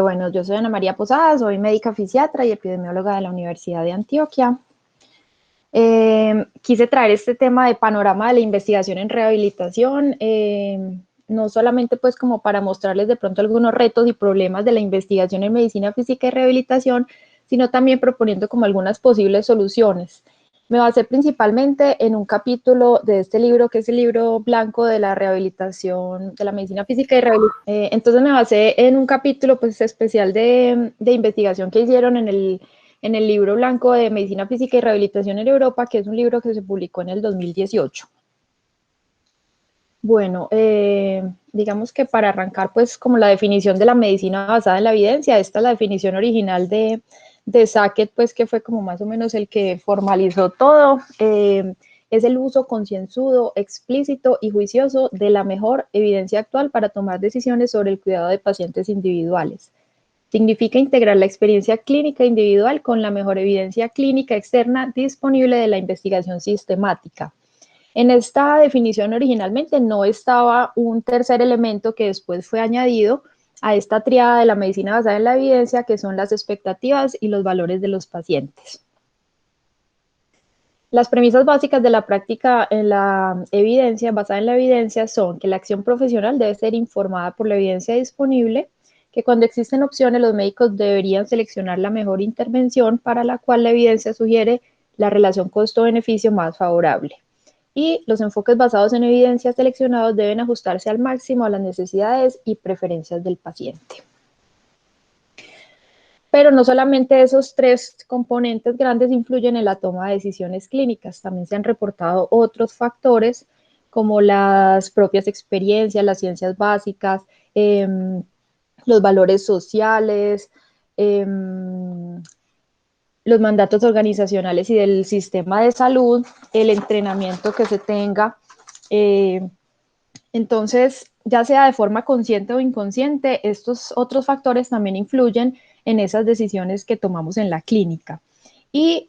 perfecto. Bueno, yo soy Ana María Posada, soy médica fisiatra y epidemióloga de la Universidad de Antioquia. Quise traer este tema de panorama de la investigación en rehabilitación, no solamente pues como para mostrarles de pronto algunos retos y problemas de la investigación en medicina física y rehabilitación, sino también proponiendo como algunas posibles soluciones. Me basé principalmente en un capítulo de este libro, que es el libro blanco de la rehabilitación, de la medicina física y rehabilitación. Entonces me basé en un capítulo pues especial de investigación que hicieron en el libro blanco de medicina física y rehabilitación en Europa, que es un libro que se publicó en el 2018. Bueno, digamos que para arrancar, pues como la definición de la medicina basada en la evidencia, esta es la definición original de Sackett, pues que fue como más o menos el que formalizó todo, es el uso concienzudo, explícito y juicioso de la mejor evidencia actual para tomar decisiones sobre el cuidado de pacientes individuales. Significa integrar la experiencia clínica individual con la mejor evidencia clínica externa disponible de la investigación sistemática. En esta definición originalmente no estaba un tercer elemento que después fue añadido a esta tríada de la medicina basada en la evidencia, que son las expectativas y los valores de los pacientes. Las premisas básicas de la práctica en la evidencia, basada en la evidencia, son que la acción profesional debe ser informada por la evidencia disponible, que cuando existen opciones los médicos deberían seleccionar la mejor intervención para la cual la evidencia sugiere la relación costo-beneficio más favorable. Y los enfoques basados en evidencia seleccionados deben ajustarse al máximo a las necesidades y preferencias del paciente. Pero no solamente esos tres componentes grandes influyen en la toma de decisiones clínicas, también se han reportado otros factores como las propias experiencias, las ciencias básicas, los valores sociales, los mandatos organizacionales y del sistema de salud, el entrenamiento que se tenga. Entonces, ya sea de forma consciente o inconsciente, estos otros factores también influyen en esas decisiones que tomamos en la clínica. Y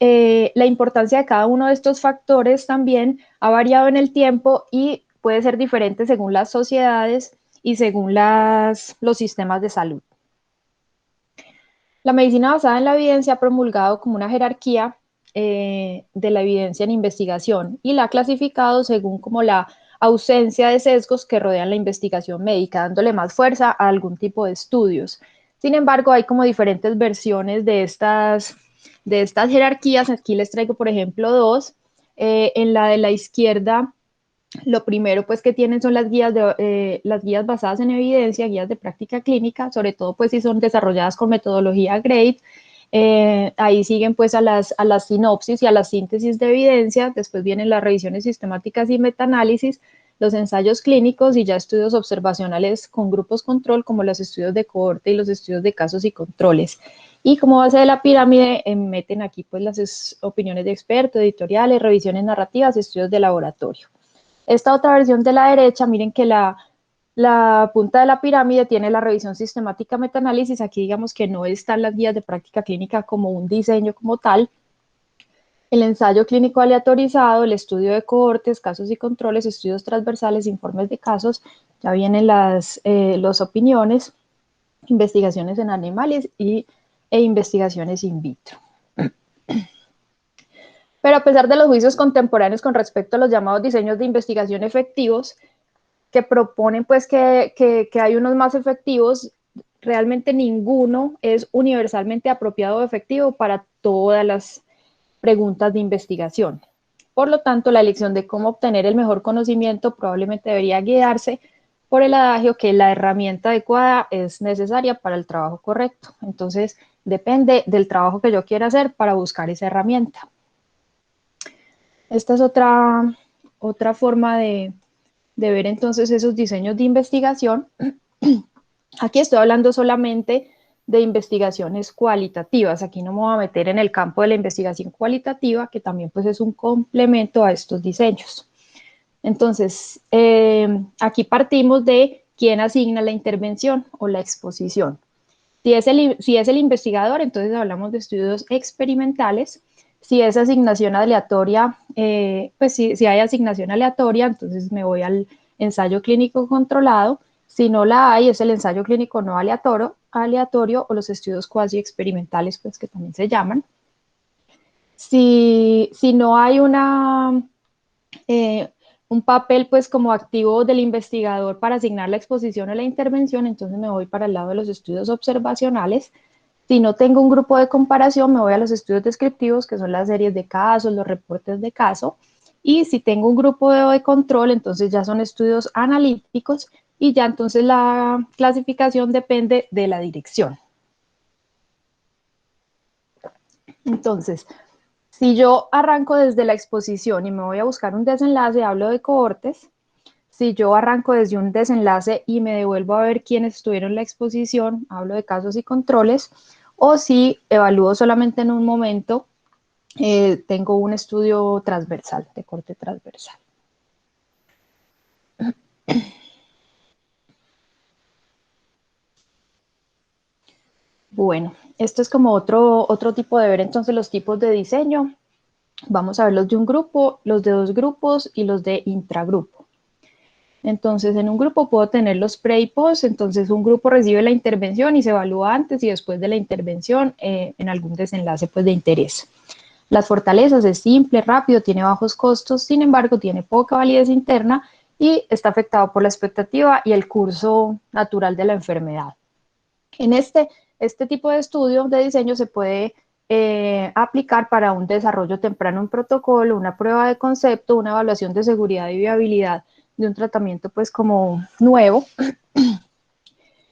la importancia de cada uno de estos factores también ha variado en el tiempo y puede ser diferente según las sociedades y según los sistemas de salud. La medicina basada en la evidencia ha promulgado como una jerarquía de la evidencia en investigación y la ha clasificado según como la ausencia de sesgos que rodean la investigación médica, dándole más fuerza a algún tipo de estudios. Sin embargo, hay como diferentes versiones de estas jerarquías. Aquí les traigo, por ejemplo, dos. En la de la izquierda, lo primero pues que tienen son las guías basadas en evidencia, guías de práctica clínica, sobre todo pues si son desarrolladas con metodología GRADE. Ahí siguen pues a las sinopsis y a la síntesis de evidencia, después vienen las revisiones sistemáticas y metaanálisis, los ensayos clínicos y ya estudios observacionales con grupos control como los estudios de cohorte y los estudios de casos y controles. Y como base de la pirámide meten aquí pues las opiniones de expertos, editoriales, revisiones narrativas, estudios de laboratorio. Esta otra versión de la derecha, miren que la punta de la pirámide tiene la revisión sistemática metaanálisis. Aquí digamos que no están las guías de práctica clínica como un diseño como tal. El ensayo clínico aleatorizado, el estudio de cohortes, casos y controles, estudios transversales, informes de casos, ya vienen las opiniones, investigaciones en animales e investigaciones in vitro. Pero a pesar de los juicios contemporáneos con respecto a los llamados diseños de investigación efectivos, que proponen pues que hay unos más efectivos, realmente ninguno es universalmente apropiado o efectivo para todas las preguntas de investigación. Por lo tanto, la elección de cómo obtener el mejor conocimiento probablemente debería guiarse por el adagio que la herramienta adecuada es necesaria para el trabajo correcto. Entonces, depende del trabajo que yo quiera hacer para buscar esa herramienta. Esta es otra forma de ver entonces esos diseños de investigación. Aquí estoy hablando solamente de investigaciones cualitativas. Aquí no me voy a meter en el campo de la investigación cualitativa, que también pues es un complemento a estos diseños. Entonces, aquí partimos de quién asigna la intervención o la exposición. Si es el investigador, entonces hablamos de estudios experimentales. Si es asignación aleatoria, pues si hay asignación aleatoria, entonces me voy al ensayo clínico controlado. Si no la hay, es el ensayo clínico no aleatorio, aleatorio o los estudios cuasi experimentales, pues que también se llaman. Si no hay un papel pues como activo del investigador para asignar la exposición o la intervención, entonces me voy para el lado de los estudios observacionales. Si no tengo un grupo de comparación, me voy a los estudios descriptivos, que son las series de casos, los reportes de caso. Y si tengo un grupo de control, entonces ya son estudios analíticos y ya entonces la clasificación depende de la dirección. Entonces, si yo arranco desde la exposición y me voy a buscar un desenlace, hablo de cohortes. Si yo arranco desde un desenlace y me devuelvo a ver quiénes estuvieron en la exposición, hablo de casos y controles. O si evalúo solamente en un momento, tengo un estudio transversal, de corte transversal. Bueno, esto es como otro tipo de ver entonces los tipos de diseño. Vamos a ver los de un grupo, los de dos grupos y los de intragrupo. Entonces, en un grupo puedo tener los pre y post, entonces un grupo recibe la intervención y se evalúa antes y después de la intervención en algún desenlace pues, de interés. Las fortalezas es simple, rápido, tiene bajos costos, sin embargo tiene poca validez interna y está afectado por la expectativa y el curso natural de la enfermedad. En este tipo de estudio de diseño se puede aplicar para un desarrollo temprano, un protocolo, una prueba de concepto, una evaluación de seguridad y viabilidad de un tratamiento pues como nuevo,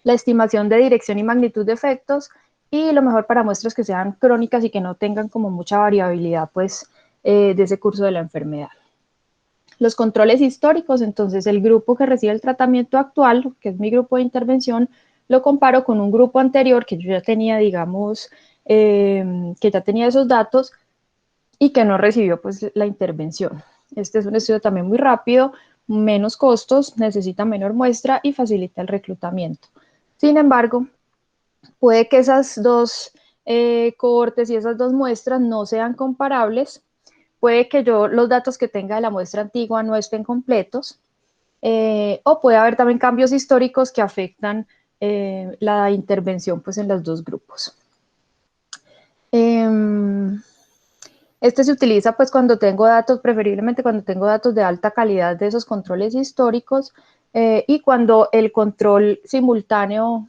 la estimación de dirección y magnitud de efectos y lo mejor para muestras que sean crónicas y que no tengan como mucha variabilidad pues de ese curso de la enfermedad. Los controles históricos, entonces el grupo que recibe el tratamiento actual, que es mi grupo de intervención, lo comparo con un grupo anterior que yo ya tenía, digamos, que ya tenía esos datos y que no recibió pues la intervención. Este es un estudio también muy rápido, menos costos, necesita menor muestra y facilita el reclutamiento. Sin embargo, puede que esas dos cohortes y esas dos muestras no sean comparables. Puede que yo los datos que tenga de la muestra antigua no estén completos, o puede haber también cambios históricos que afectan la intervención pues, en los dos grupos. Este se utiliza pues cuando tengo datos, preferiblemente cuando tengo datos de alta calidad de esos controles históricos y cuando el control simultáneo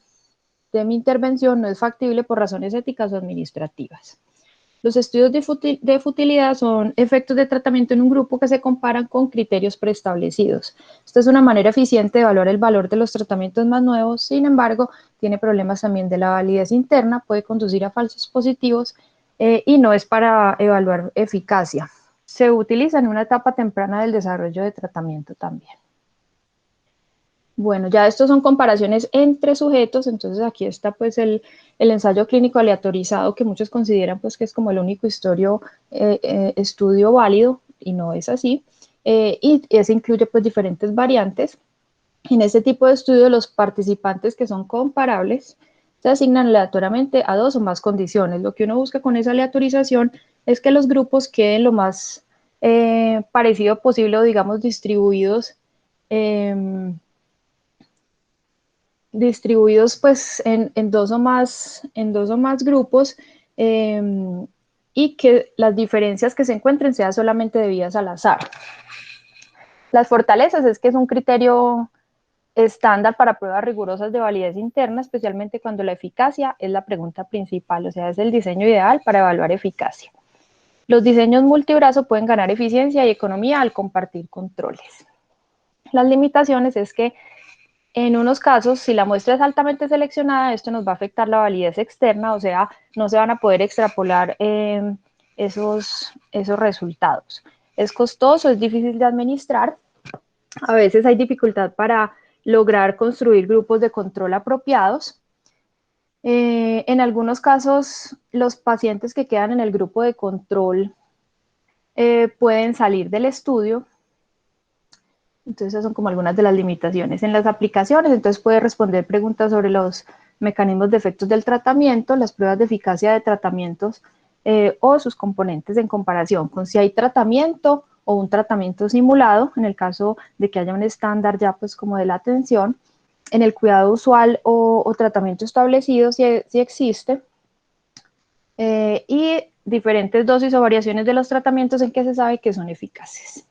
de mi intervención no es factible por razones éticas o administrativas. Los estudios de futilidad son efectos de tratamiento en un grupo que se comparan con criterios preestablecidos. Esta es una manera eficiente de evaluar el valor de los tratamientos más nuevos, sin embargo, tiene problemas también de la validez interna, puede conducir a falsos positivos y no es para evaluar eficacia. Se utiliza en una etapa temprana del desarrollo de tratamiento también. Bueno, ya estos son comparaciones entre sujetos, entonces aquí está pues el ensayo clínico aleatorizado que muchos consideran pues que es como el único estudio válido y no es así, y ese incluye pues diferentes variantes. En este tipo de estudio los participantes que son comparables se asignan aleatoriamente a dos o más condiciones. Lo que uno busca con esa aleatorización es que los grupos queden lo más parecido posible o digamos distribuidos pues en dos o más grupos y que las diferencias que se encuentren sean solamente debidas al azar. Las fortalezas es que es un criterio estándar para pruebas rigurosas de validez interna, especialmente cuando la eficacia es la pregunta principal, o sea, es el diseño ideal para evaluar eficacia. Los diseños multibrazo pueden ganar eficiencia y economía al compartir controles. Las limitaciones es que en unos casos, si la muestra es altamente seleccionada, esto nos va a afectar la validez externa, o sea, no se van a poder extrapolar esos resultados. Es costoso, es difícil de administrar, a veces hay dificultad para lograr construir grupos de control apropiados. En algunos casos, los pacientes que quedan en el grupo de control pueden salir del estudio. Entonces, esas son como algunas de las limitaciones. En las aplicaciones, entonces puede responder preguntas sobre los mecanismos de efectos del tratamiento, las pruebas de eficacia de tratamientos o sus componentes en comparación con si hay tratamiento o un tratamiento simulado, en el caso de que haya un estándar ya pues como de la atención, en el cuidado usual o tratamiento establecido, si existe, y diferentes dosis o variaciones de los tratamientos en que se sabe que son eficaces.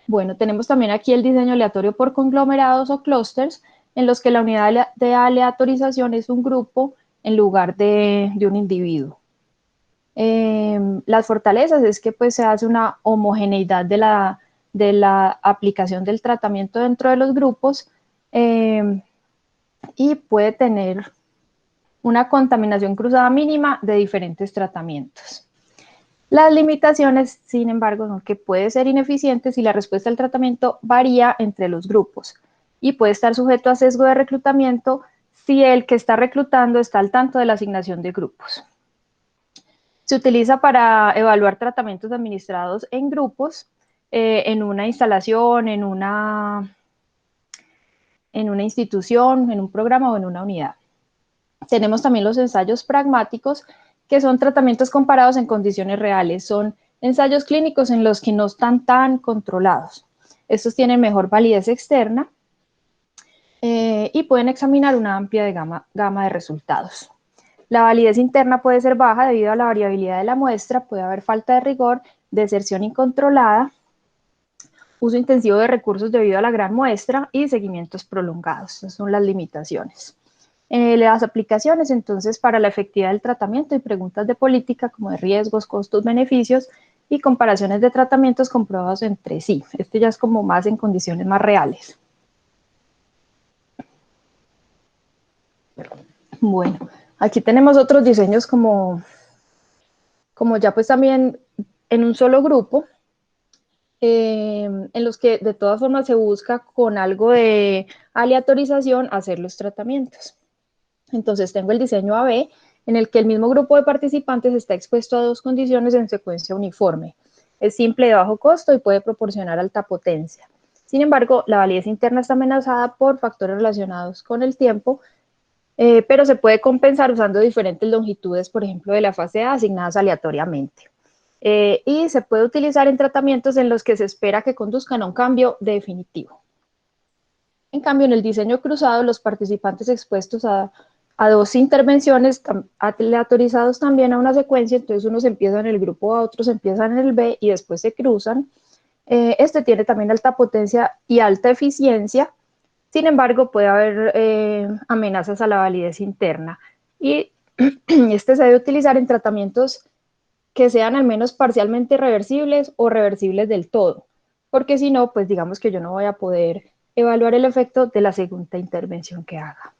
Bueno, tenemos también aquí el diseño aleatorio por conglomerados o clústeres, en los que la unidad de aleatorización es un grupo en lugar de un individuo. Las fortalezas es que pues se hace una homogeneidad de la aplicación del tratamiento dentro de los grupos, y puede tener una contaminación cruzada mínima de diferentes tratamientos. Las limitaciones, sin embargo, son que puede ser ineficiente si la respuesta al tratamiento varía entre los grupos y puede estar sujeto a sesgo de reclutamiento si el que está reclutando está al tanto de la asignación de grupos. Se utiliza para evaluar tratamientos administrados en grupos, en una instalación, en una institución, en un programa o en una unidad. Tenemos también los ensayos pragmáticos, que son tratamientos comparados en condiciones reales. Son ensayos clínicos en los que no están tan controlados. Estos tienen mejor validez externa y pueden examinar una amplia gama de resultados. La validez interna puede ser baja debido a la variabilidad de la muestra, puede haber falta de rigor, deserción incontrolada, uso intensivo de recursos debido a la gran muestra y seguimientos prolongados. Esas son las limitaciones. Las aplicaciones, entonces, para la efectividad del tratamiento y preguntas de política como de riesgos, costos, beneficios y comparaciones de tratamientos comprobados entre sí. Este ya es como más en condiciones más reales. Bueno, aquí tenemos otros diseños como ya pues también en un solo grupo, en los que de todas formas se busca con algo de aleatorización hacer los tratamientos. Entonces tengo el diseño AB, en el que el mismo grupo de participantes está expuesto a dos condiciones en secuencia uniforme. Es simple de bajo costo y puede proporcionar alta potencia. Sin embargo, la validez interna está amenazada por factores relacionados con el tiempo, pero se puede compensar usando diferentes longitudes, por ejemplo, de la fase A asignadas aleatoriamente. Y se puede utilizar en tratamientos en los que se espera que conduzcan a un cambio definitivo. En cambio, en el diseño cruzado, los participantes expuestos a dos intervenciones aleatorizados también a una secuencia, entonces unos empiezan en el grupo A, otros empiezan en el B y después se cruzan. Este tiene también alta potencia y alta eficiencia, sin embargo puede haber amenazas a la validez interna y este se debe utilizar en tratamientos que sean al menos parcialmente reversibles o reversibles del todo, porque si no, pues digamos que yo no voy a poder evaluar el efecto de la segunda intervención que haga.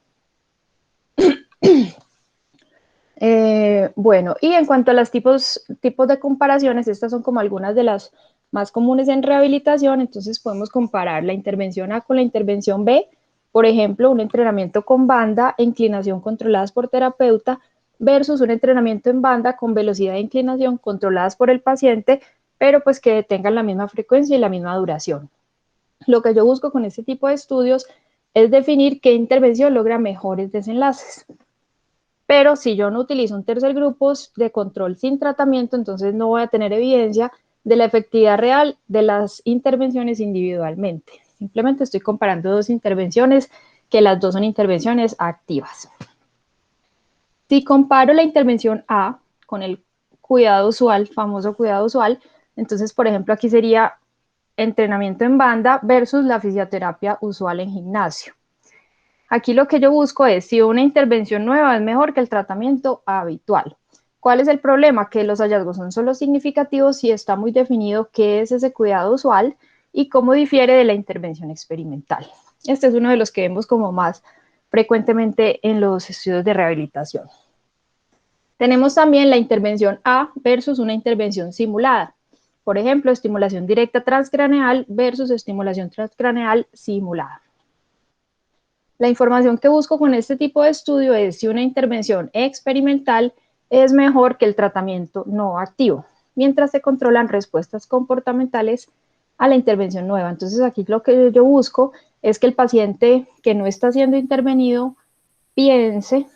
Bueno, y en cuanto a los tipos de comparaciones, estas son como algunas de las más comunes en rehabilitación, entonces podemos comparar la intervención A con la intervención B, por ejemplo, un entrenamiento con banda e inclinación controladas por terapeuta versus un entrenamiento en banda con velocidad e inclinación controladas por el paciente, pero pues que tengan la misma frecuencia y la misma duración. Lo que yo busco con este tipo de estudios es definir qué intervención logra mejores desenlaces. Pero si yo no utilizo un tercer grupo de control sin tratamiento, entonces no voy a tener evidencia de la efectividad real de las intervenciones individualmente. Simplemente estoy comparando dos intervenciones, que las dos son intervenciones activas. Si comparo la intervención A con el cuidado usual, famoso cuidado usual, entonces, por ejemplo, aquí sería entrenamiento en banda versus la fisioterapia usual en gimnasio. Aquí lo que yo busco es si una intervención nueva es mejor que el tratamiento habitual. ¿Cuál es el problema? Que los hallazgos son solo significativos si está muy definido qué es ese cuidado usual y cómo difiere de la intervención experimental. Este es uno de los que vemos como más frecuentemente en los estudios de rehabilitación. Tenemos también la intervención A versus una intervención simulada. Por ejemplo, estimulación directa transcraneal versus estimulación transcraneal simulada. La información que busco con este tipo de estudio es si una intervención experimental es mejor que el tratamiento no activo, mientras se controlan respuestas comportamentales a la intervención nueva. Entonces aquí lo que yo busco es que el paciente que no está siendo intervenido piense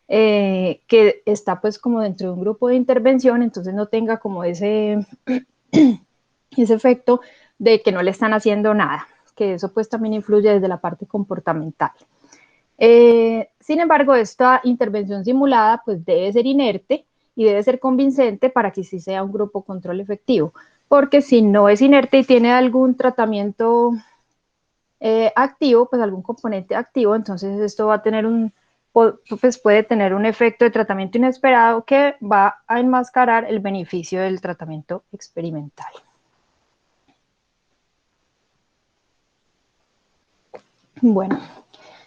que está pues como dentro de un grupo de intervención, entonces no tenga como ese efecto de que no le están haciendo nada, que eso pues también influye desde la parte comportamental. Sin embargo, esta intervención simulada pues debe ser inerte y debe ser convincente para que sí sea un grupo control efectivo, porque si no es inerte y tiene algún tratamiento activo, pues algún componente activo, entonces esto va a tener pues puede tener un efecto de tratamiento inesperado que va a enmascarar el beneficio del tratamiento experimental. Bueno,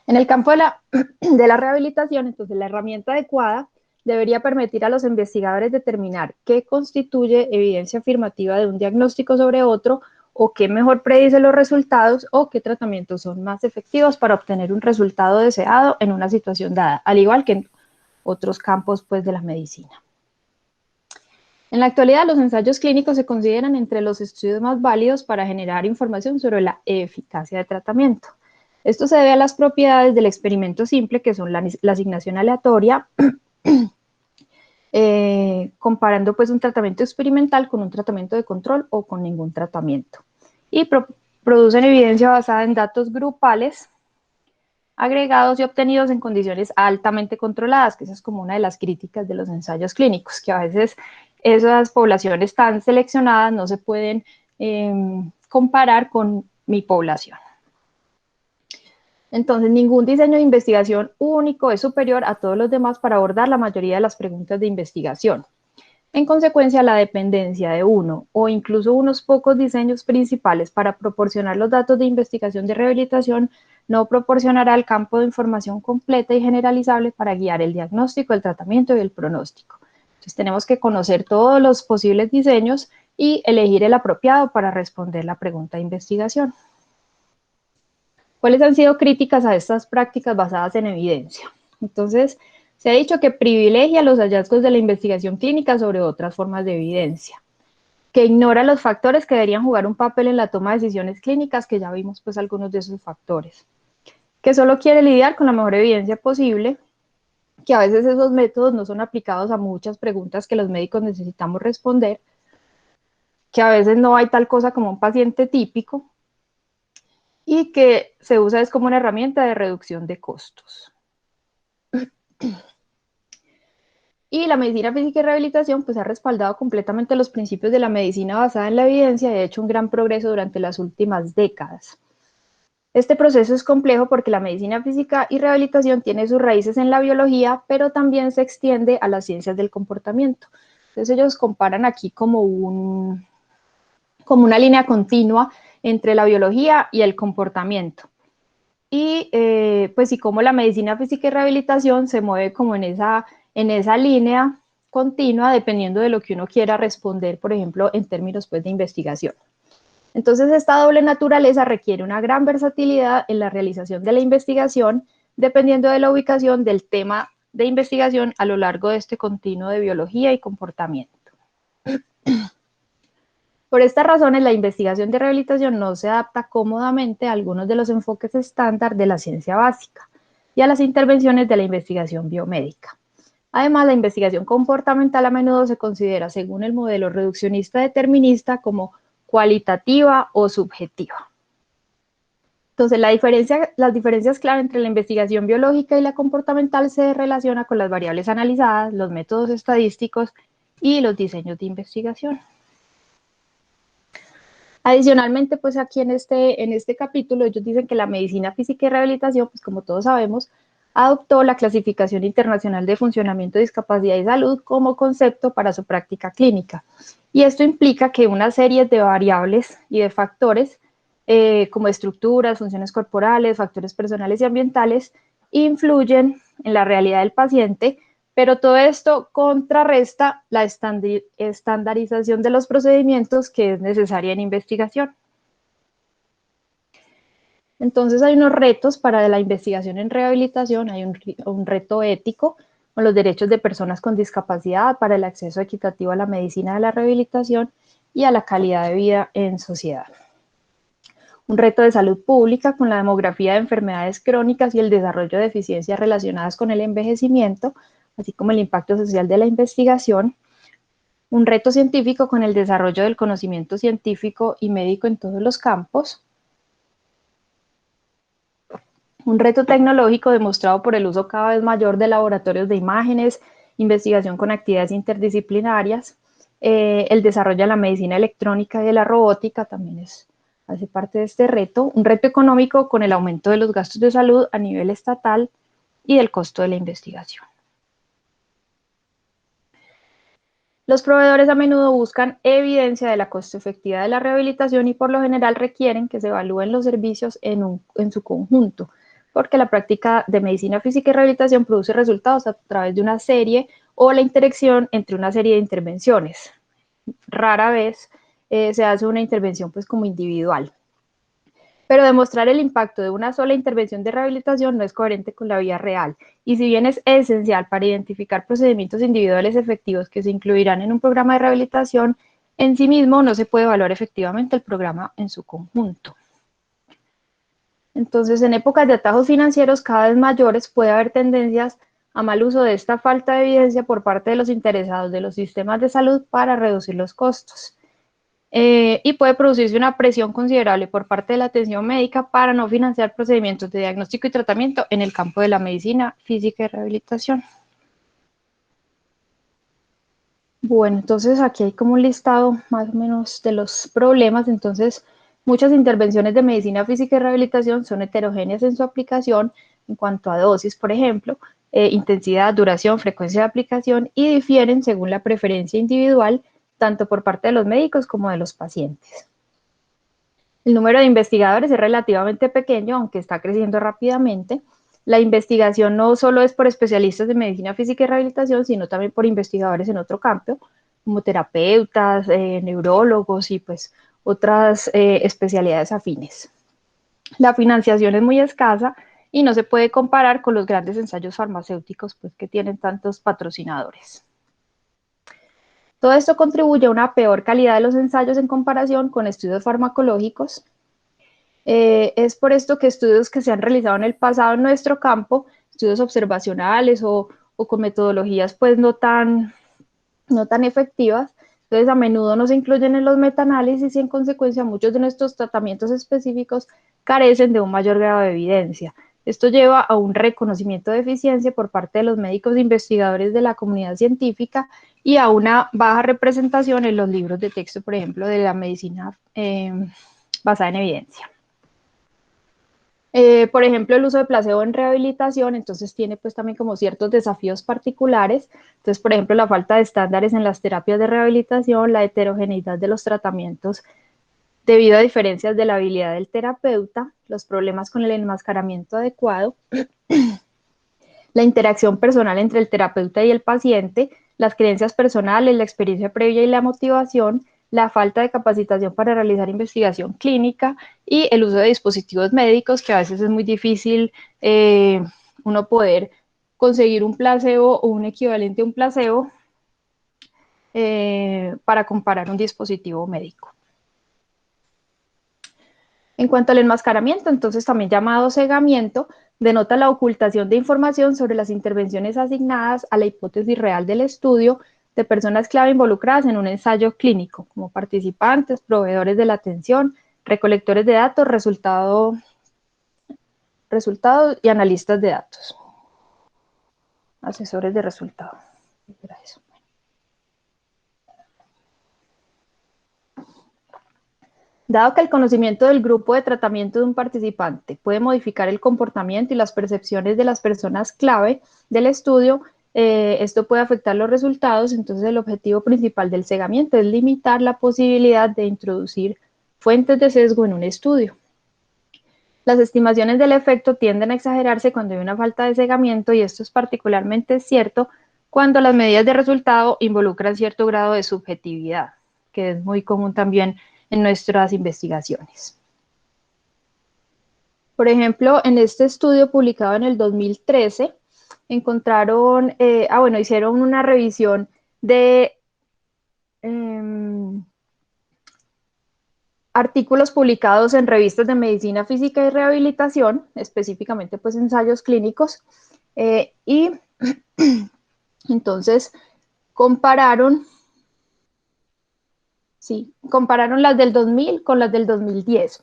en el campo de la rehabilitación, entonces la herramienta adecuada debería permitir a los investigadores determinar qué constituye evidencia afirmativa de un diagnóstico sobre otro, o qué mejor predice los resultados, o qué tratamientos son más efectivos para obtener un resultado deseado en una situación dada, al igual que en otros campos pues, de la medicina. En la actualidad, los ensayos clínicos se consideran entre los estudios más válidos para generar información sobre la eficacia de tratamiento. Esto se debe a las propiedades del experimento simple, que son la asignación aleatoria, comparando pues un tratamiento experimental con un tratamiento de control o con ningún tratamiento. Y producen evidencia basada en datos grupales agregados y obtenidos en condiciones altamente controladas, que esa es como una de las críticas de los ensayos clínicos, que a veces esas poblaciones tan seleccionadas no se pueden comparar con mi población. Entonces, ningún diseño de investigación único es superior a todos los demás para abordar la mayoría de las preguntas de investigación. En consecuencia, la dependencia de uno o incluso unos pocos diseños principales para proporcionar los datos de investigación de rehabilitación no proporcionará el campo de información completa y generalizable para guiar el diagnóstico, el tratamiento y el pronóstico. Entonces, tenemos que conocer todos los posibles diseños y elegir el apropiado para responder la pregunta de investigación. ¿Cuáles han sido críticas a estas prácticas basadas en evidencia? Entonces, se ha dicho que privilegia los hallazgos de la investigación clínica sobre otras formas de evidencia, que ignora los factores que deberían jugar un papel en la toma de decisiones clínicas, que ya vimos pues algunos de esos factores, que solo quiere lidiar con la mejor evidencia posible, que a veces esos métodos no son aplicados a muchas preguntas que los médicos necesitamos responder, que a veces no hay tal cosa como un paciente típico, y que se usa es como una herramienta de reducción de costos. Y la medicina física y rehabilitación pues ha respaldado completamente los principios de la medicina basada en la evidencia y ha hecho un gran progreso durante las últimas décadas. Este proceso es complejo porque la medicina física y rehabilitación tiene sus raíces en la biología, pero también se extiende a las ciencias del comportamiento. Entonces ellos comparan aquí como una línea continua entre la biología y el comportamiento. Y pues y cómo la medicina física y rehabilitación se mueve como en esa línea continua, dependiendo de lo que uno quiera responder, por ejemplo, en términos pues, de investigación. Entonces, esta doble naturaleza requiere una gran versatilidad en la realización de la investigación, dependiendo de la ubicación del tema de investigación a lo largo de este continuo de biología y comportamiento. Por estas razones, la investigación de rehabilitación no se adapta cómodamente a algunos de los enfoques estándar de la ciencia básica y a las intervenciones de la investigación biomédica. Además, la investigación comportamental a menudo se considera, según el modelo reduccionista determinista, como cualitativa o subjetiva. Entonces, las diferencias clave entre la investigación biológica y la comportamental se relaciona con las variables analizadas, los métodos estadísticos y los diseños de investigación. Adicionalmente, pues aquí en este capítulo ellos dicen que la medicina física y rehabilitación, pues como todos sabemos, adoptó la clasificación internacional de funcionamiento, discapacidad y salud como concepto para su práctica clínica. Y esto implica que una serie de variables y de factores, como estructuras, funciones corporales, factores personales y ambientales, influyen en la realidad del paciente, pero todo esto contrarresta la estandarización de los procedimientos que es necesaria en investigación. Entonces hay unos retos para la investigación en rehabilitación, hay un reto ético con los derechos de personas con discapacidad para el acceso equitativo a la medicina de la rehabilitación y a la calidad de vida en sociedad. Un reto de salud pública con la demografía de enfermedades crónicas y el desarrollo de deficiencias relacionadas con el envejecimiento, así como el impacto social de la investigación. Un reto científico con el desarrollo del conocimiento científico y médico en todos los campos. Un reto tecnológico demostrado por el uso cada vez mayor de laboratorios de imágenes, investigación con actividades interdisciplinarias, el desarrollo de la medicina electrónica y de la robótica también hace parte de este reto. Un reto económico con el aumento de los gastos de salud a nivel estatal y del costo de la investigación. Los proveedores a menudo buscan evidencia de la costo efectiva de la rehabilitación y por lo general requieren que se evalúen los servicios en su conjunto, porque la práctica de medicina física y rehabilitación produce resultados a través de una serie o la interacción entre una serie de intervenciones. Rara vez se hace una intervención pues como individual. Pero demostrar el impacto de una sola intervención de rehabilitación no es coherente con la vida real, y si bien es esencial para identificar procedimientos individuales efectivos que se incluirán en un programa de rehabilitación, en sí mismo no se puede evaluar efectivamente el programa en su conjunto. Entonces, en épocas de atajos financieros cada vez mayores puede haber tendencias a mal uso de esta falta de evidencia por parte de los interesados de los sistemas de salud para reducir los costos. Y puede producirse una presión considerable por parte de la atención médica para no financiar procedimientos de diagnóstico y tratamiento en el campo de la medicina física y rehabilitación. Bueno, entonces aquí hay como un listado más o menos de los problemas. Entonces, muchas intervenciones de medicina física y rehabilitación son heterogéneas en su aplicación en cuanto a dosis, por ejemplo, intensidad, duración, frecuencia de aplicación, y difieren según la preferencia individual, tanto por parte de los médicos como de los pacientes. El número de investigadores es relativamente pequeño, aunque está creciendo rápidamente. La investigación no solo es por especialistas de medicina física y rehabilitación, sino también por investigadores en otro campo, como terapeutas, neurólogos y pues otras especialidades afines. La financiación es muy escasa y no se puede comparar con los grandes ensayos farmacéuticos pues, que tienen tantos patrocinadores. Todo esto contribuye a una peor calidad de los ensayos en comparación con estudios farmacológicos. Es por esto que estudios que se han realizado en el pasado en nuestro campo, estudios observacionales o con metodologías pues no tan efectivas, entonces a menudo no se incluyen en los metaanálisis y en consecuencia muchos de nuestros tratamientos específicos carecen de un mayor grado de evidencia. Esto lleva a un reconocimiento de eficiencia por parte de los médicos e investigadores de la comunidad científica y a una baja representación en los libros de texto, por ejemplo, de la medicina basada en evidencia. Por ejemplo, el uso de placebo en rehabilitación, entonces tiene pues también como ciertos desafíos particulares. Entonces, por ejemplo, la falta de estándares en las terapias de rehabilitación, la heterogeneidad de los tratamientos debido a diferencias de la habilidad del terapeuta, los problemas con el enmascaramiento adecuado, la interacción personal entre el terapeuta y el paciente, las creencias personales, la experiencia previa y la motivación, la falta de capacitación para realizar investigación clínica y el uso de dispositivos médicos, que a veces es muy difícil uno poder conseguir un placebo o un equivalente a un placebo para comparar un dispositivo médico. En cuanto al enmascaramiento, entonces también llamado cegamiento, denota la ocultación de información sobre las intervenciones asignadas a la hipótesis real del estudio de personas clave involucradas en un ensayo clínico, como participantes, proveedores de la atención, recolectores de datos, resultados y analistas de datos, asesores de resultados. Gracias. Dado que el conocimiento del grupo de tratamiento de un participante puede modificar el comportamiento y las percepciones de las personas clave del estudio, esto puede afectar los resultados. Entonces, el objetivo principal del cegamiento es limitar la posibilidad de introducir fuentes de sesgo en un estudio. Las estimaciones del efecto tienden a exagerarse cuando hay una falta de cegamiento, y esto es particularmente cierto cuando las medidas de resultado involucran cierto grado de subjetividad, que es muy común también en nuestras investigaciones. Por ejemplo, en este estudio publicado en el 2013, encontraron, hicieron una revisión de artículos publicados en revistas de medicina física y rehabilitación, específicamente pues ensayos clínicos, y entonces compararon las del 2000 con las del 2010.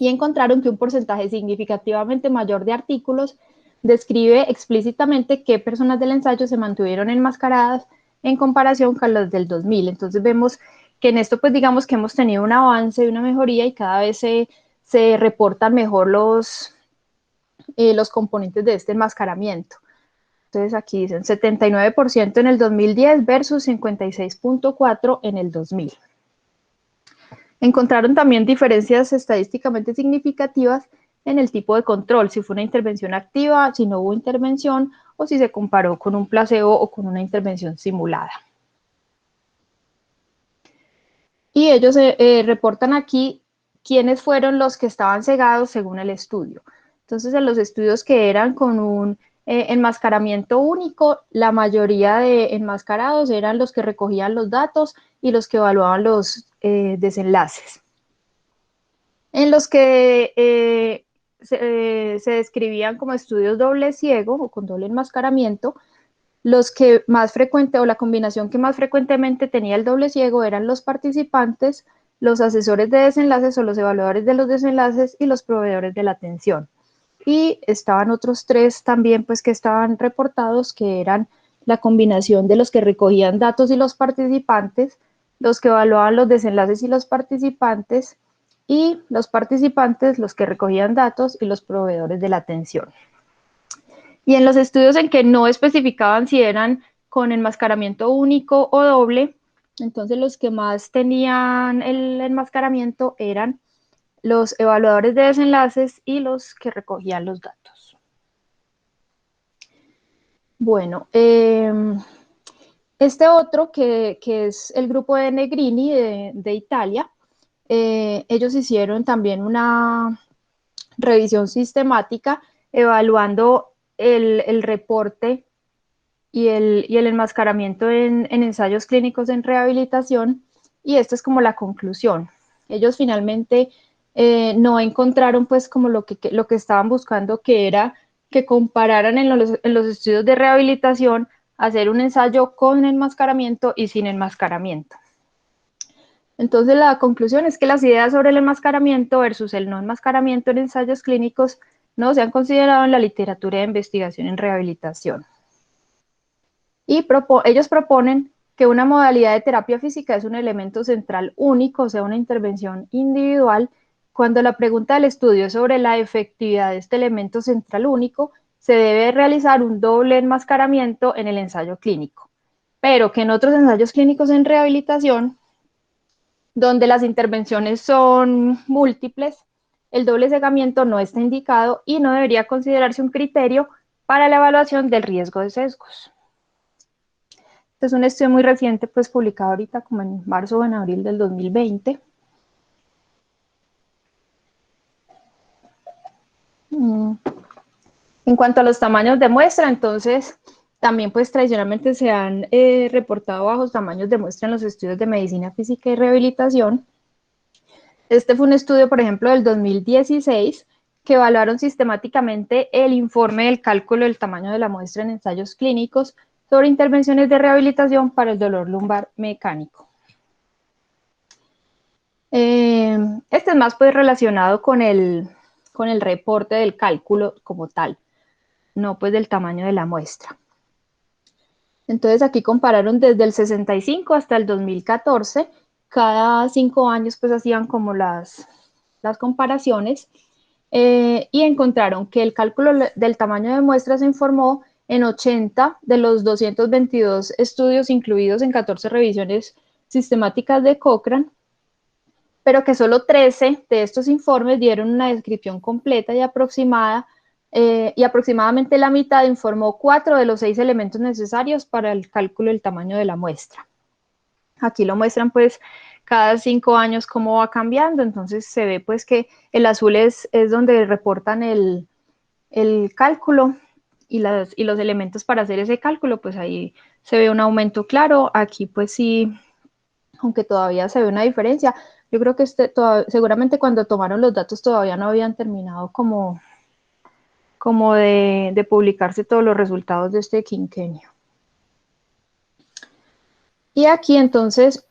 y encontraron que un porcentaje significativamente mayor de artículos describe explícitamente qué personas del ensayo se mantuvieron enmascaradas en comparación con los del 2000. Entonces vemos que en esto pues digamos que hemos tenido un avance y una mejoría y cada vez se reportan mejor los componentes de este enmascaramiento. Entonces aquí dicen 79% en el 2010 versus 56.4% en el 2000. Encontraron también diferencias estadísticamente significativas en el tipo de control, si fue una intervención activa, si no hubo intervención o si se comparó con un placebo o con una intervención simulada. Y ellos reportan aquí quiénes fueron los que estaban cegados según el estudio. Entonces, en los estudios que eran con un enmascaramiento único, la mayoría de enmascarados eran los que recogían los datos y los que evaluaban los desenlaces. En los que se describían como estudios doble ciego o con doble enmascaramiento, los que más frecuente o la combinación que más frecuentemente tenía el doble ciego eran los participantes, los asesores de desenlaces o los evaluadores de los desenlaces y los proveedores de la atención. Y estaban otros tres también pues que estaban reportados, que eran la combinación de los que recogían datos y los participantes, los que evaluaban los desenlaces y los participantes, y los participantes, los que recogían datos y los proveedores de la atención. Y en los estudios en que no especificaban si eran con enmascaramiento único o doble, entonces los que más tenían el enmascaramiento eran los evaluadores de desenlaces y los que recogían los datos. Bueno, este otro que es el grupo de Negrini de Italia, ellos hicieron también una revisión sistemática evaluando el reporte y el enmascaramiento en ensayos clínicos en rehabilitación, y esta es como la conclusión. Ellos finalmente no encontraron pues como lo que estaban buscando, que era que compararan en los estudios de rehabilitación hacer un ensayo con enmascaramiento y sin enmascaramiento. Entonces la conclusión es que las ideas sobre el enmascaramiento versus el no enmascaramiento en ensayos clínicos no se han considerado en la literatura de investigación en rehabilitación. Y ellos proponen que una modalidad de terapia física es un elemento central único, o sea, una intervención individual, cuando la pregunta del estudio es sobre la efectividad de este elemento central único, se debe realizar un doble enmascaramiento en el ensayo clínico, pero que en otros ensayos clínicos en rehabilitación, donde las intervenciones son múltiples, el doble cegamiento no está indicado y no debería considerarse un criterio para la evaluación del riesgo de sesgos. Este es un estudio muy reciente, pues publicado ahorita como en marzo o en abril del 2020. En cuanto a los tamaños de muestra, entonces, también pues tradicionalmente se han reportado bajos tamaños de muestra en los estudios de medicina física y rehabilitación. Este fue un estudio, por ejemplo, del 2016, que evaluaron sistemáticamente el informe del cálculo del tamaño de la muestra en ensayos clínicos sobre intervenciones de rehabilitación para el dolor lumbar mecánico. Este es más pues relacionado con el reporte del cálculo como tal, no pues del tamaño de la muestra. Entonces aquí compararon desde el 65 hasta el 2014, cada 5 años pues hacían como las comparaciones, y encontraron que el cálculo del tamaño de muestra se informó en 80 de los 222 estudios incluidos en 14 revisiones sistemáticas de Cochrane, pero que solo 13 de estos informes dieron una descripción completa y aproximada, y aproximadamente la mitad informó 4 de los 6 elementos necesarios para el cálculo del tamaño de la muestra. Aquí lo muestran pues cada 5 años cómo va cambiando, entonces se ve pues que el azul es donde reportan el cálculo y los elementos para hacer ese cálculo, pues ahí se ve un aumento claro. Aquí pues sí, aunque todavía se ve una diferencia, yo creo que seguramente cuando tomaron los datos todavía no habían terminado como de publicarse todos los resultados de este quinquenio. Y aquí entonces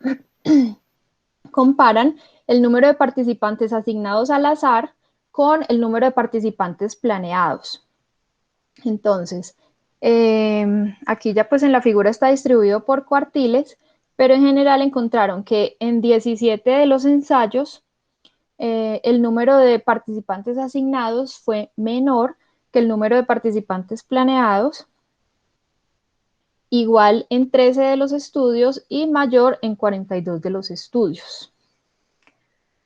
comparan el número de participantes asignados al azar con el número de participantes planeados. Entonces, aquí ya pues en la figura está distribuido por cuartiles, pero en general encontraron que en 17 de los ensayos el número de participantes asignados fue menor que el número de participantes planeados, igual en 13 de los estudios y mayor en 42 de los estudios.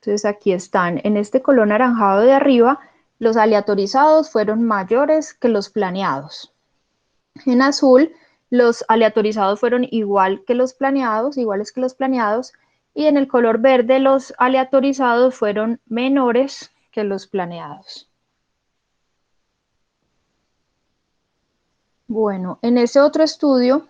Entonces aquí están, en este color anaranjado de arriba, los aleatorizados fueron mayores que los planeados. En azul, los aleatorizados fueron iguales que los planeados, y en el color verde los aleatorizados fueron menores que los planeados. Bueno, en ese otro estudio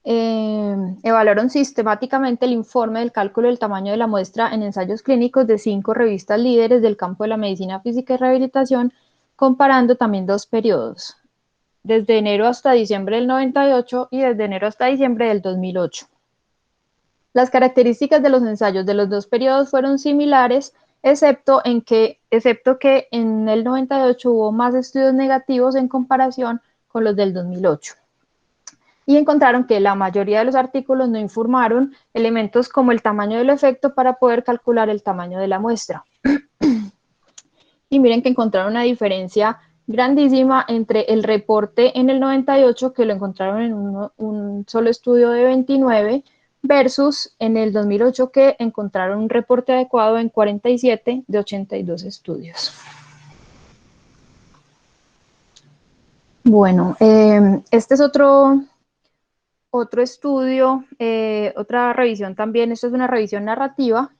evaluaron sistemáticamente el informe del cálculo del tamaño de la muestra en ensayos clínicos de 5 revistas líderes del campo de la medicina física y rehabilitación, comparando también 2 periodos, desde enero hasta diciembre del 98 y desde enero hasta diciembre del 2008. Las características de los ensayos de los 2 periodos fueron similares, excepto que en el 98 hubo más estudios negativos en comparación con los del 2008. Y encontraron que la mayoría de los artículos no informaron elementos como el tamaño del efecto para poder calcular el tamaño de la muestra. Y miren que encontraron una diferencia grandísima entre el reporte en el 98, que lo encontraron en un solo estudio de 29, versus en el 2008, que encontraron un reporte adecuado en 47 de 82 estudios. Bueno, este es otro estudio, otra revisión también. Esto es una revisión narrativa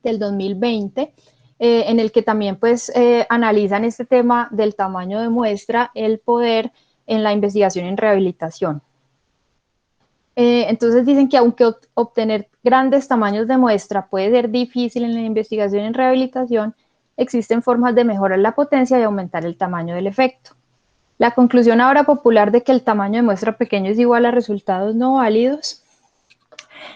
del 2020, en el que también pues analizan este tema del tamaño de muestra, el poder en la investigación en rehabilitación. Entonces dicen que aunque obtener grandes tamaños de muestra puede ser difícil en la investigación en rehabilitación, existen formas de mejorar la potencia y aumentar el tamaño del efecto. La conclusión ahora popular de que el tamaño de muestra pequeño es igual a resultados no válidos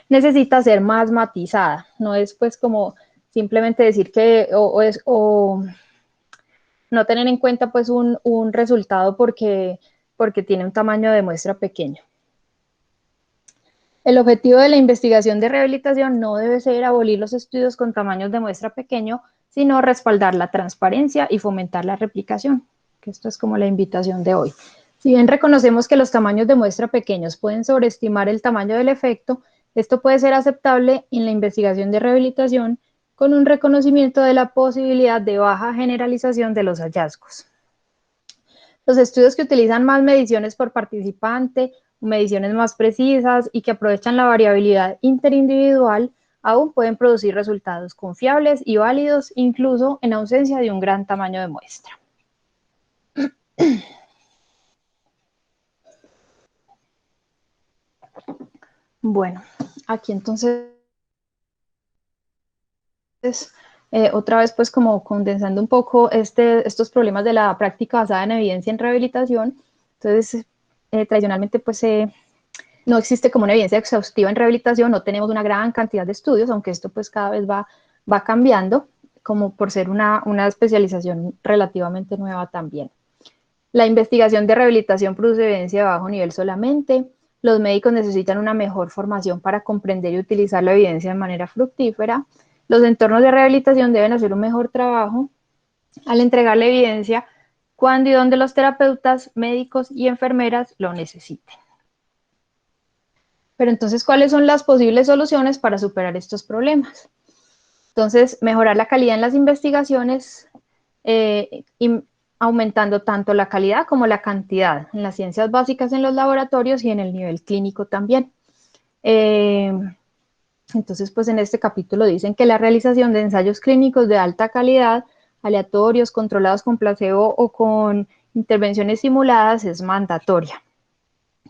necesita ser más matizada. No es pues como simplemente decir que o no tener en cuenta pues un resultado porque tiene un tamaño de muestra pequeño. El objetivo de la investigación de rehabilitación no debe ser abolir los estudios con tamaños de muestra pequeño, sino respaldar la transparencia y fomentar la replicación, que esto es como la invitación de hoy. Si bien reconocemos que los tamaños de muestra pequeños pueden sobreestimar el tamaño del efecto, esto puede ser aceptable en la investigación de rehabilitación con un reconocimiento de la posibilidad de baja generalización de los hallazgos. Los estudios que utilizan más mediciones por participante, mediciones más precisas y que aprovechan la variabilidad interindividual, aún pueden producir resultados confiables y válidos, incluso en ausencia de un gran tamaño de muestra. Bueno, aquí entonces, otra vez pues como condensando un poco estos problemas de la práctica basada en evidencia en rehabilitación. Entonces, tradicionalmente pues no existe como una evidencia exhaustiva en rehabilitación, no tenemos una gran cantidad de estudios, aunque esto pues cada vez va cambiando, como por ser una especialización relativamente nueva también. La investigación de rehabilitación produce evidencia de bajo nivel solamente. Los médicos necesitan una mejor formación para comprender y utilizar la evidencia de manera fructífera. Los entornos de rehabilitación deben hacer un mejor trabajo al entregar la evidencia cuando y donde los terapeutas, médicos y enfermeras lo necesiten. Pero entonces, ¿cuáles son las posibles soluciones para superar estos problemas? Entonces, mejorar la calidad en las investigaciones, aumentando tanto la calidad como la cantidad en las ciencias básicas en los laboratorios y en el nivel clínico también. Entonces, pues en este capítulo dicen que la realización de ensayos clínicos de alta calidad, aleatorios, controlados con placebo o con intervenciones simuladas es mandatoria,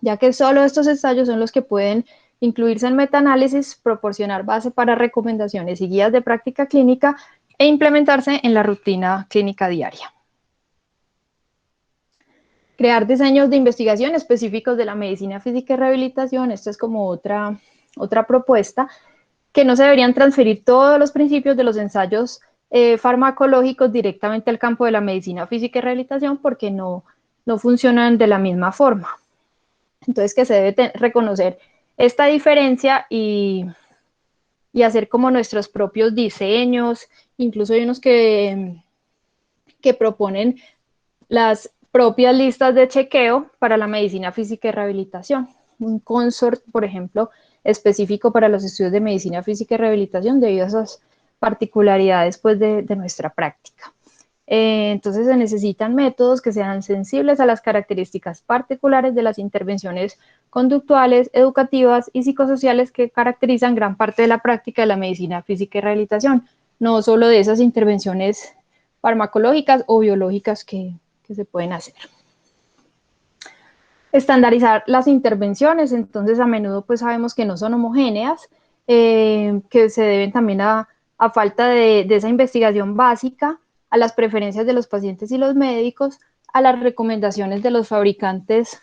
ya que solo estos ensayos son los que pueden incluirse en metaanálisis, proporcionar base para recomendaciones y guías de práctica clínica e implementarse en la rutina clínica diaria. Crear diseños de investigación específicos de la medicina física y rehabilitación, esta es como otra propuesta, que no se deberían transferir todos los principios de los ensayos farmacológicos directamente al campo de la medicina física y rehabilitación porque no funcionan de la misma forma. Entonces que se debe reconocer esta diferencia y hacer como nuestros propios diseños, incluso hay unos que proponen las propias listas de chequeo para la medicina física y rehabilitación. Un consort, por ejemplo, específico para los estudios de medicina física y rehabilitación debido a esas particularidades pues, de nuestra práctica. Entonces se necesitan métodos que sean sensibles a las características particulares de las intervenciones conductuales, educativas y psicosociales que caracterizan gran parte de la práctica de la medicina física y rehabilitación, no solo de esas intervenciones farmacológicas o biológicas que se pueden hacer. Estandarizar las intervenciones, entonces a menudo pues sabemos que no son homogéneas, que se deben también a falta de esa investigación básica, a las preferencias de los pacientes y los médicos, a las recomendaciones de los fabricantes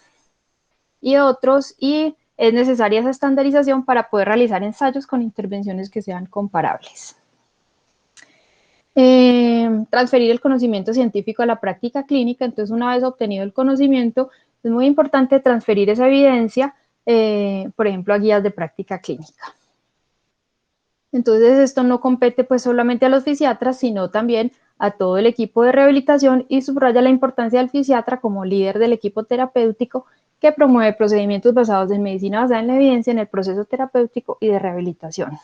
y otros, y es necesaria esa estandarización para poder realizar ensayos con intervenciones que sean comparables. Transferir el conocimiento científico a la práctica clínica, entonces una vez obtenido el conocimiento, es muy importante transferir esa evidencia, por ejemplo, a guías de práctica clínica. Entonces esto no compete pues solamente a los fisiatras, sino también a todo el equipo de rehabilitación y subraya la importancia del fisiatra como líder del equipo terapéutico que promueve procedimientos basados en medicina basada en la evidencia en el proceso terapéutico y de rehabilitación.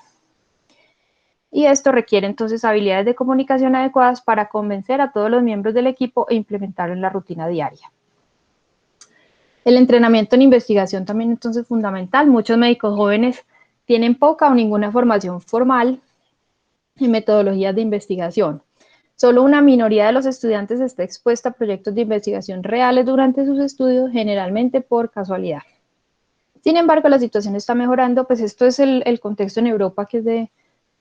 Y esto requiere entonces habilidades de comunicación adecuadas para convencer a todos los miembros del equipo e implementarlo en la rutina diaria. El entrenamiento en investigación también entonces es fundamental. Muchos médicos jóvenes tienen poca o ninguna formación formal en metodologías de investigación. Solo una minoría de los estudiantes está expuesta a proyectos de investigación reales durante sus estudios, generalmente por casualidad. Sin embargo, la situación está mejorando, pues esto es el contexto en Europa, que es de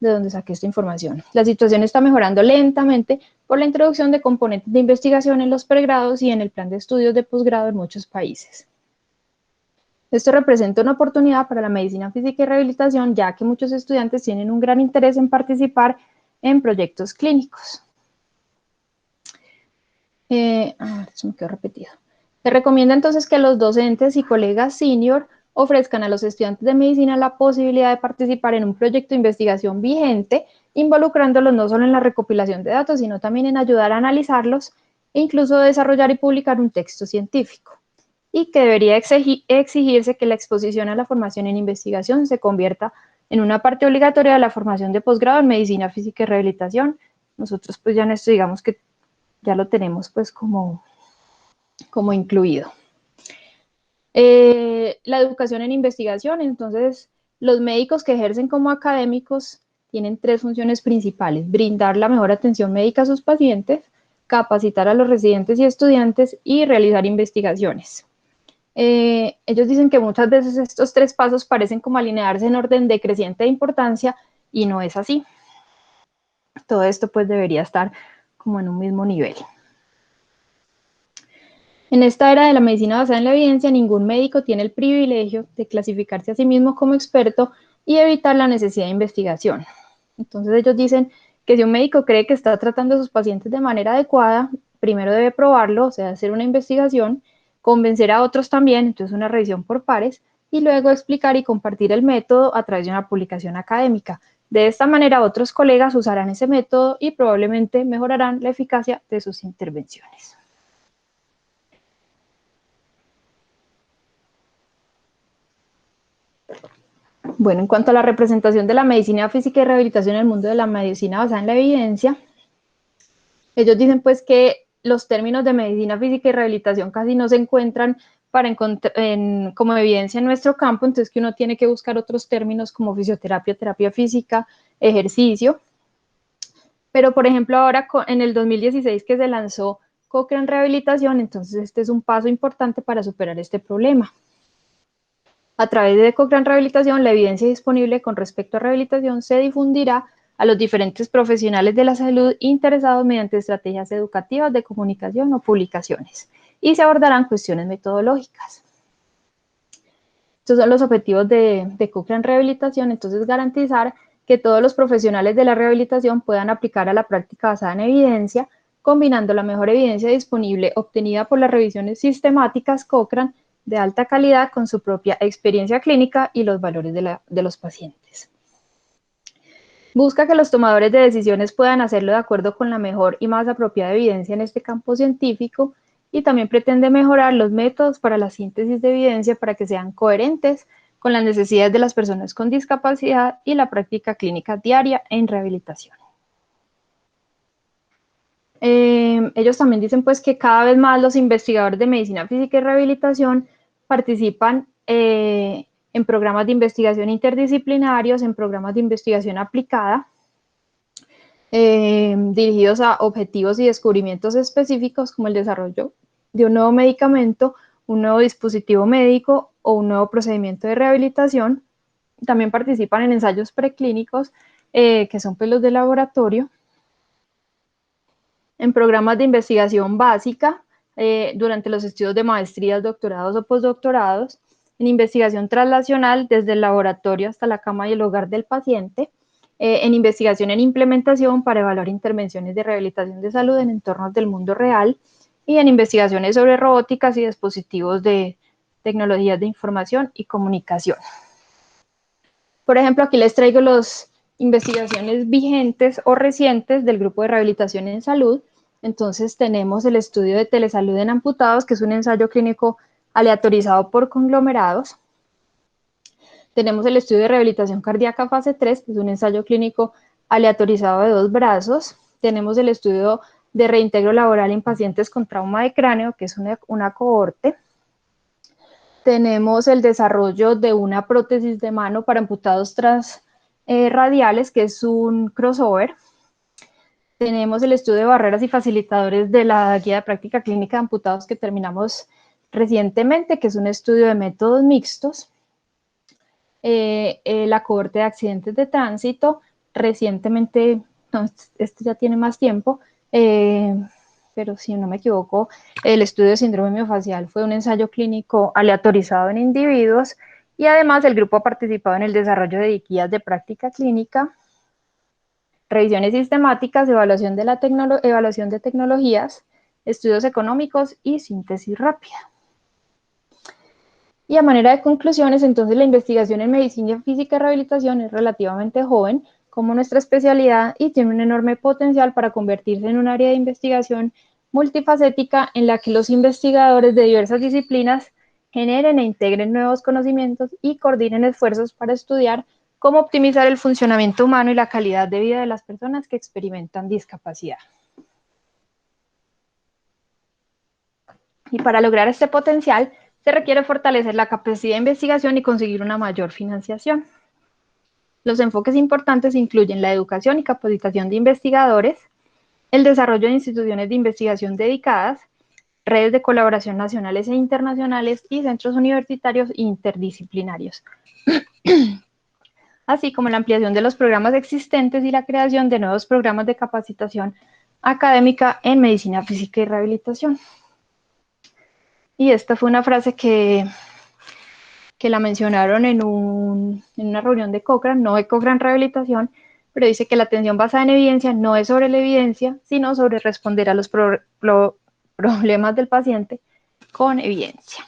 donde saqué esta información. La situación está mejorando lentamente por la introducción de componentes de investigación en los pregrados y en el plan de estudios de posgrado en muchos países. Esto representa una oportunidad para la medicina física y rehabilitación, ya que muchos estudiantes tienen un gran interés en participar en proyectos clínicos. Esto me quedó repetido. Se recomienda entonces que los docentes y colegas senior ofrezcan a los estudiantes de medicina la posibilidad de participar en un proyecto de investigación vigente, involucrándolos no solo en la recopilación de datos, sino también en ayudar a analizarlos e incluso desarrollar y publicar un texto científico. Y que debería exigirse que la exposición a la formación en investigación se convierta en una parte obligatoria de la formación de posgrado en medicina física y rehabilitación. Nosotros pues ya en esto digamos que ya lo tenemos pues como incluido. La educación en investigación, entonces los médicos que ejercen como académicos tienen tres funciones principales: brindar la mejor atención médica a sus pacientes, capacitar a los residentes y estudiantes y realizar investigaciones. Ellos dicen que muchas veces estos tres pasos parecen como alinearse en orden decreciente de importancia y no es así. Todo esto pues debería estar como en un mismo nivel. En esta era de la medicina basada en la evidencia, ningún médico tiene el privilegio de clasificarse a sí mismo como experto y evitar la necesidad de investigación. Entonces ellos dicen que si un médico cree que está tratando a sus pacientes de manera adecuada, primero debe probarlo, o sea, hacer una investigación, convencer a otros también, entonces una revisión por pares, y luego explicar y compartir el método a través de una publicación académica. De esta manera, otros colegas usarán ese método y probablemente mejorarán la eficacia de sus intervenciones. Bueno, en cuanto a la representación de la medicina física y rehabilitación en el mundo de la medicina basada en la evidencia, ellos dicen pues que los términos de medicina física y rehabilitación casi no se encuentran como evidencia en nuestro campo, entonces que uno tiene que buscar otros términos como fisioterapia, terapia física, ejercicio. Pero, por ejemplo, ahora en el 2016 que se lanzó Cochrane Rehabilitación, entonces este es un paso importante para superar este problema. A través de Cochrane Rehabilitación, la evidencia disponible con respecto a rehabilitación se difundirá a los diferentes profesionales de la salud interesados mediante estrategias educativas de comunicación o publicaciones, y se abordarán cuestiones metodológicas. Estos son los objetivos de Cochrane Rehabilitación, entonces garantizar que todos los profesionales de la rehabilitación puedan aplicar a la práctica basada en evidencia, combinando la mejor evidencia disponible obtenida por las revisiones sistemáticas Cochrane de alta calidad con su propia experiencia clínica y los valores de los pacientes. Busca que los tomadores de decisiones puedan hacerlo de acuerdo con la mejor y más apropiada evidencia en este campo científico, y también pretende mejorar los métodos para la síntesis de evidencia para que sean coherentes con las necesidades de las personas con discapacidad y la práctica clínica diaria en rehabilitación. Ellos también dicen pues que cada vez más los investigadores de medicina física y rehabilitación participan en programas de investigación interdisciplinarios, en programas de investigación aplicada, dirigidos a objetivos y descubrimientos específicos como el desarrollo de un nuevo medicamento, un nuevo dispositivo médico o un nuevo procedimiento de rehabilitación. También participan en ensayos preclínicos, que son pues los de laboratorio, en programas de investigación básica, durante los estudios de maestrías, doctorados o postdoctorados, en investigación translacional desde el laboratorio hasta la cama y el hogar del paciente, en investigación en implementación para evaluar intervenciones de rehabilitación de salud en entornos del mundo real, y en investigaciones sobre robóticas y dispositivos de tecnologías de información y comunicación. Por ejemplo, aquí les traigo las investigaciones vigentes o recientes del Grupo de Rehabilitación en Salud. Entonces tenemos el estudio de telesalud en amputados, que es un ensayo clínico aleatorizado por conglomerados. Tenemos el estudio de rehabilitación cardíaca fase 3, que es un ensayo clínico aleatorizado de 2 brazos. Tenemos el estudio de reintegro laboral en pacientes con trauma de cráneo, que es una cohorte. Tenemos el desarrollo de una prótesis de mano para amputados transradiales, que es un crossover. Tenemos el estudio de barreras y facilitadores de la guía de práctica clínica de amputados que terminamos recientemente, que es un estudio de métodos mixtos. La cohorte de accidentes de tránsito, recientemente, no, este ya tiene más tiempo, pero si no me equivoco, el estudio de síndrome miofacial fue un ensayo clínico aleatorizado en individuos, y además el grupo ha participado en el desarrollo de guías de práctica clínica, revisiones sistemáticas, evaluación de tecnologías, estudios económicos y síntesis rápida. Y a manera de conclusiones, entonces la investigación en medicina física y rehabilitación es relativamente joven como nuestra especialidad y tiene un enorme potencial para convertirse en un área de investigación multifacética en la que los investigadores de diversas disciplinas generen e integren nuevos conocimientos y coordinen esfuerzos para estudiar cómo optimizar el funcionamiento humano y la calidad de vida de las personas que experimentan discapacidad. Y para lograr este potencial, se requiere fortalecer la capacidad de investigación y conseguir una mayor financiación. Los enfoques importantes incluyen la educación y capacitación de investigadores, el desarrollo de instituciones de investigación dedicadas, redes de colaboración nacionales e internacionales y centros universitarios interdisciplinarios, así como la ampliación de los programas existentes y la creación de nuevos programas de capacitación académica en medicina física y rehabilitación. Y esta fue una frase que la mencionaron en una reunión de Cochrane, no de Cochrane Rehabilitación, pero dice que la atención basada en evidencia no es sobre la evidencia, sino sobre responder a los problemas del paciente con evidencia.